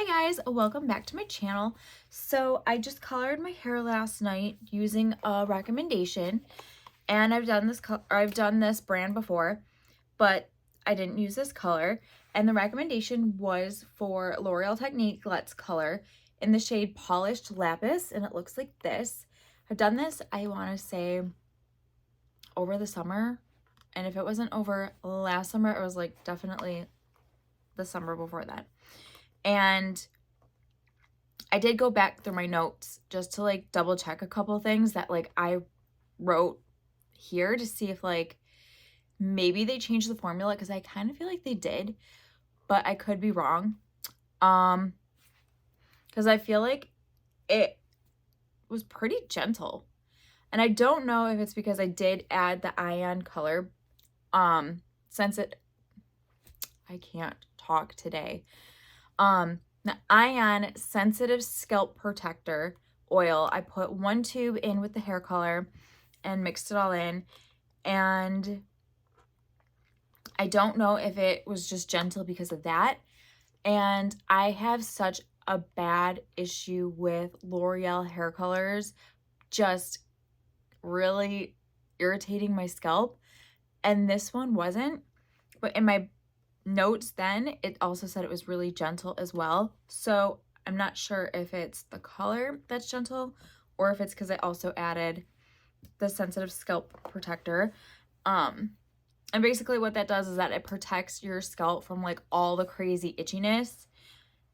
Hey guys, welcome back to my channel. So I just colored my hair last night using a recommendation, and I've done this brand before, but I didn't use this color. And the recommendation was for L'Oreal Technique Let's Color in the shade Polished Lapis, and it looks like this. I've done this, I want to say, over the summer, and if it wasn't over last summer, it was like definitely the summer before that. And I did go back through my notes just to like double check a couple things that like I wrote here to see if like maybe they changed the formula, because I kind of feel like they did, but I could be wrong. Because I feel like it was pretty gentle, and I don't know if it's because I did add the ion color since I can't talk today. The ion sensitive scalp protector oil, I put 1 tube in with the hair color and mixed it all in, and I don't know if it was just gentle because of that. And I have such a bad issue with L'Oreal hair colors just really irritating my scalp, and this one wasn't. But in my notes then, it also said it was really gentle as well. So I'm not sure if it's the color that's gentle or if it's because I also added the sensitive scalp protector. And basically what that does is that it protects your scalp from like all the crazy itchiness.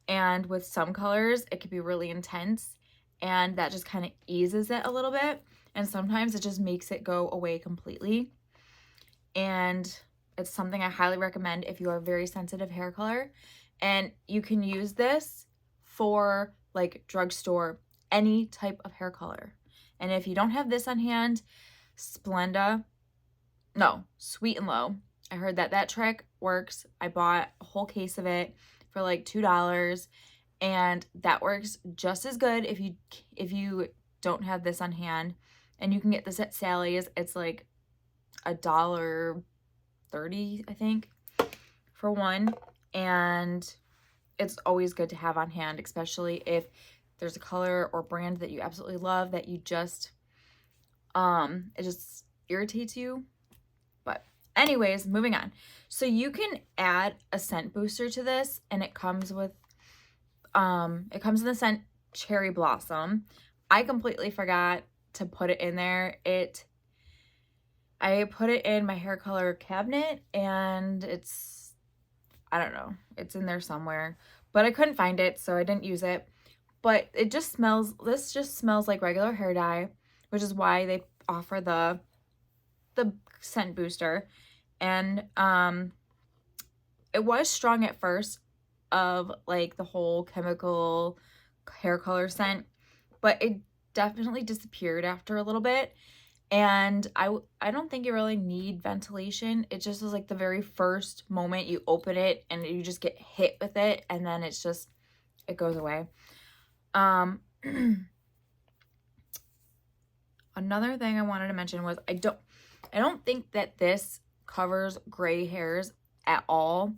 And with some colors, it could be really intense, and that just kind of eases it a little bit. And sometimes it just makes it go away completely. And it's something I highly recommend if you are very sensitive hair color. And you can use this for like drugstore, any type of hair color. And if you don't have this on hand, Sweet and Low. I heard that trick works. I bought a whole case of it for like $2, and that works just as good if you don't have this on hand. And you can get this at Sally's. It's like $1.30, I think, for one, and it's always good to have on hand, especially if there's a color or brand that you absolutely love that you just it just irritates you. But anyways, moving on. So you can add a scent booster to this, and it comes with it comes in the scent Cherry Blossom. I completely forgot to put it in there. I put it in my hair color cabinet, and I don't know, it's in there somewhere, but I couldn't find it, so I didn't use it. But this just smells like regular hair dye, which is why they offer the scent booster. And it was strong at first of like the whole chemical hair color scent, but it definitely disappeared after a little bit. And I don't think you really need ventilation. It just is like the very first moment you open it and you just get hit with it, and then it goes away. Another thing I wanted to mention was I don't think that this covers gray hairs at all,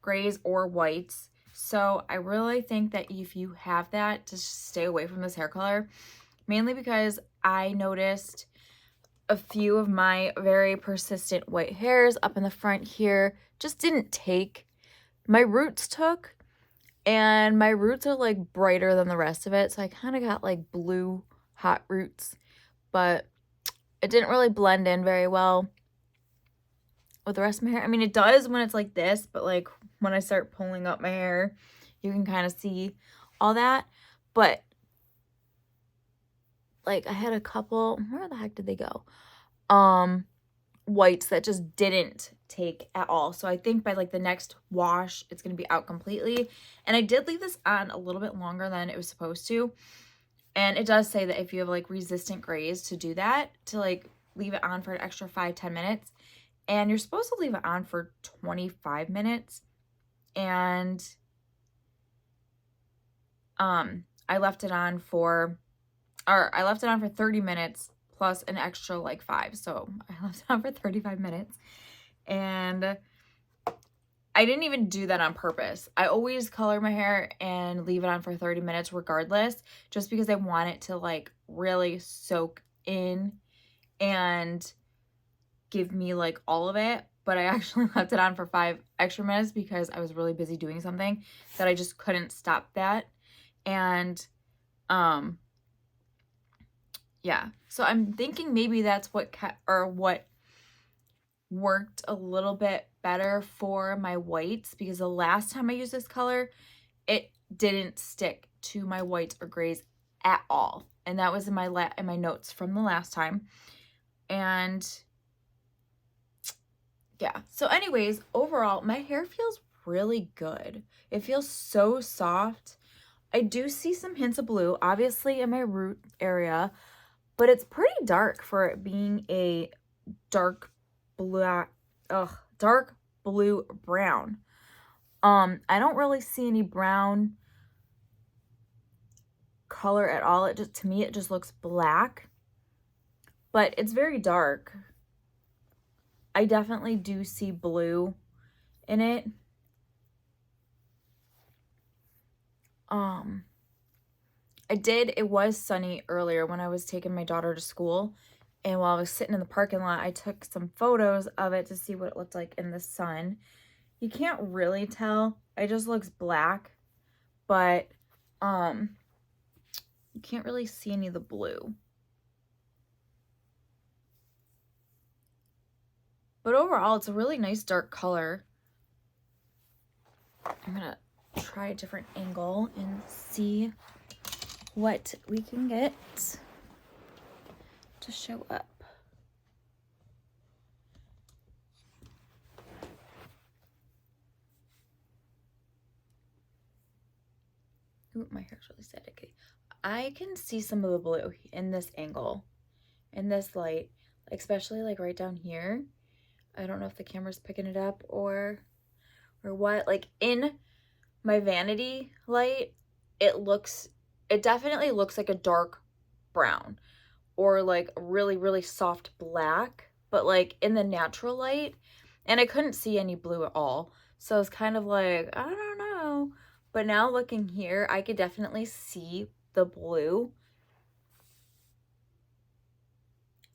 grays or whites. So I really think that if you have that, just stay away from this hair color, mainly because I noticed a few of my very persistent white hairs up in the front here just didn't take. My roots took, and my roots are like brighter than the rest of it, so I kind of got like blue hot roots, but it didn't really blend in very well with the rest of my hair. I mean, it does when it's like this, but like when I start pulling up my hair, you can kind of see all that. But like I had a couple, where the heck did they go? Whites that just didn't take at all. So I think by like the next wash, it's going to be out completely. And I did leave this on a little bit longer than it was supposed to. And it does say that if you have like resistant grays, to do that, to like leave it on for an extra 5-10 minutes. And you're supposed to leave it on for 25 minutes. And I left it on for 30 minutes plus an extra like 5. So I left it on for 35 minutes. And I didn't even do that on purpose. I always color my hair and leave it on for 30 minutes regardless, just because I want it to like really soak in and give me like all of it. But I actually left it on for 5 extra minutes because I was really busy doing something that I just couldn't stop that. And yeah, so I'm thinking maybe that's what what worked a little bit better for my whites, because the last time I used this color, it didn't stick to my whites or grays at all. And that was in my notes from the last time. And yeah, so anyways, overall, my hair feels really good. It feels so soft. I do see some hints of blue, obviously, in my root area, but it's pretty dark for it being a dark blue brown. I don't really see any brown color at all. To me, it just looks black, but it's very dark. I definitely do see blue in it. It was sunny earlier when I was taking my daughter to school, and while I was sitting in the parking lot, I took some photos of it to see what it looked like in the sun. You can't really tell. It just looks black, but you can't really see any of the blue. But overall, it's a really nice dark color. I'm gonna try a different angle and see what we can get to show up. Ooh, my hair's really staticky. I can see some of the blue in this angle, in this light, especially like right down here. I don't know if the camera's picking it up or what. Like in my vanity light, it definitely looks like a dark brown or like really, really soft black, but like in the natural light, and I couldn't see any blue at all. So I was kind of like, I don't know. But now looking here, I could definitely see the blue.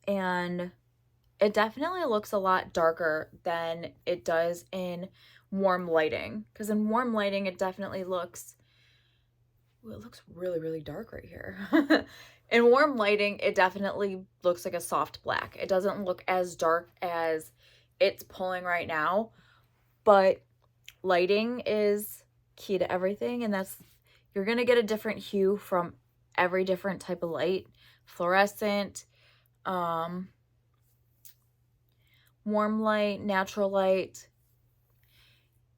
And it definitely looks a lot darker than it does in warm lighting. Because in warm lighting, it definitely looks, ooh, it looks really, really dark right here. In warm lighting, it definitely looks like a soft black. It doesn't look as dark as it's pulling right now. But lighting is key to everything. And you're going to get a different hue from every different type of light. Fluorescent, warm light, natural light.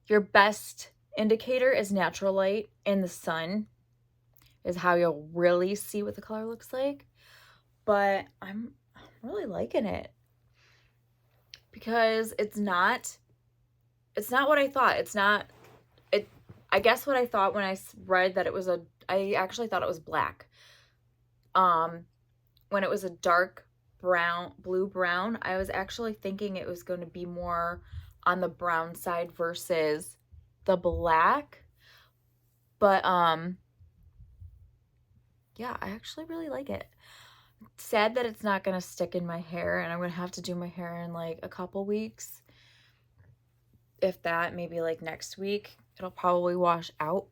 Your best indicator is natural light in the sun, is how you'll really see what the color looks like. But I'm really liking it because it's not what I thought. I guess what I thought when I read that I actually thought it was black. When it was a dark blue-brown, I was actually thinking it was going to be more on the brown side versus the black. But, yeah, I actually really like it. Sad that it's not going to stick in my hair, and I'm going to have to do my hair in like a couple weeks. If that, maybe like next week. It'll probably wash out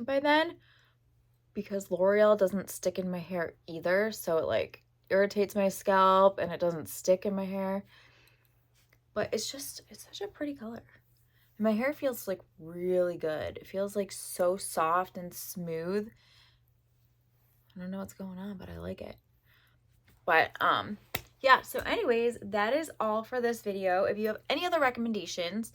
by then, because L'Oreal doesn't stick in my hair either, so it like irritates my scalp and it doesn't stick in my hair. But it's such a pretty color. And my hair feels like really good. It feels like so soft and smooth. I don't know what's going on, but I like it. But yeah, so anyways, that is all for this video. If you have any other recommendations,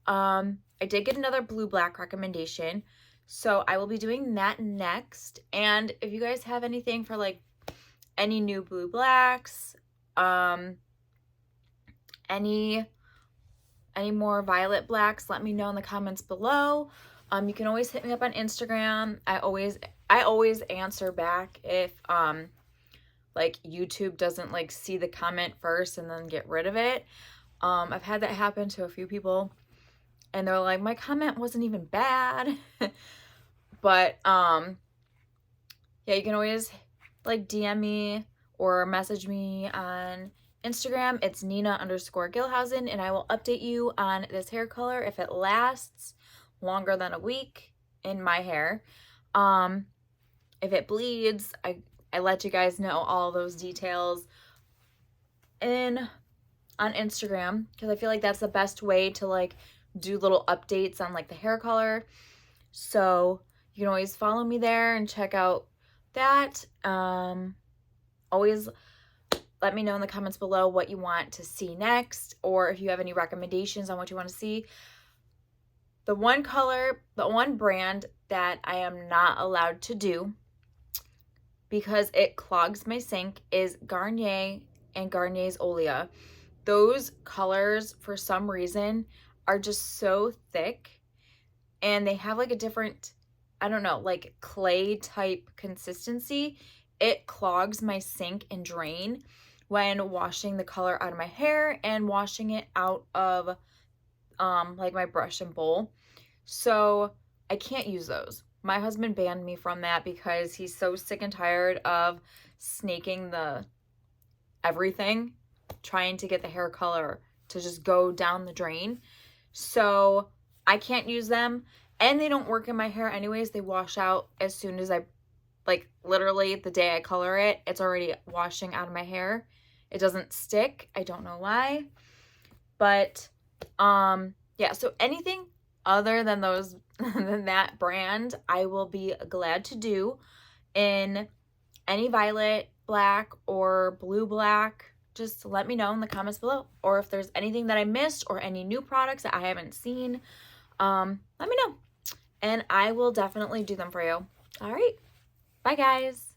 I did get another blue-black recommendation, so I will be doing that next. And if you guys have anything for like any new blue-blacks, any more violet blacks, let me know in the comments below. You can always hit me up on Instagram. I always answer back if like YouTube doesn't like see the comment first and then get rid of it. I've had that happen to a few people. and they're like, my comment wasn't even bad. But yeah, you can always like DM me or message me on Instagram. It's Nina_Gilhousen, and I will update you on this hair color if it lasts longer than a week in my hair. If it bleeds, I let you guys know all those details on Instagram, because I feel like that's the best way to like do little updates on like the hair color. So you can always follow me there and check out that. Always let me know in the comments below what you want to see next, or if you have any recommendations on what you want to see. The one color, the one brand that I am not allowed to do because it clogs my sink is Garnier and Garnier's Olia. Those colors, for some reason, are just so thick, and they have like a different, I don't know, like clay type consistency. It clogs my sink and drain when washing the color out of my hair and washing it out of like my brush and bowl. So I can't use those. My husband banned me from that because he's so sick and tired of snaking the everything, trying to get the hair color to just go down the drain. So I can't use them, and they don't work in my hair anyways. They wash out as soon as I, like literally the day I color it, it's already washing out of my hair. It doesn't stick. I don't know why. But yeah, so anything other than those than that brand, I will be glad to do in any violet black or blue black. Just let me know in the comments below, or if there's anything that I missed or any new products that I haven't seen, let me know, and I will definitely do them for you. All right, bye guys.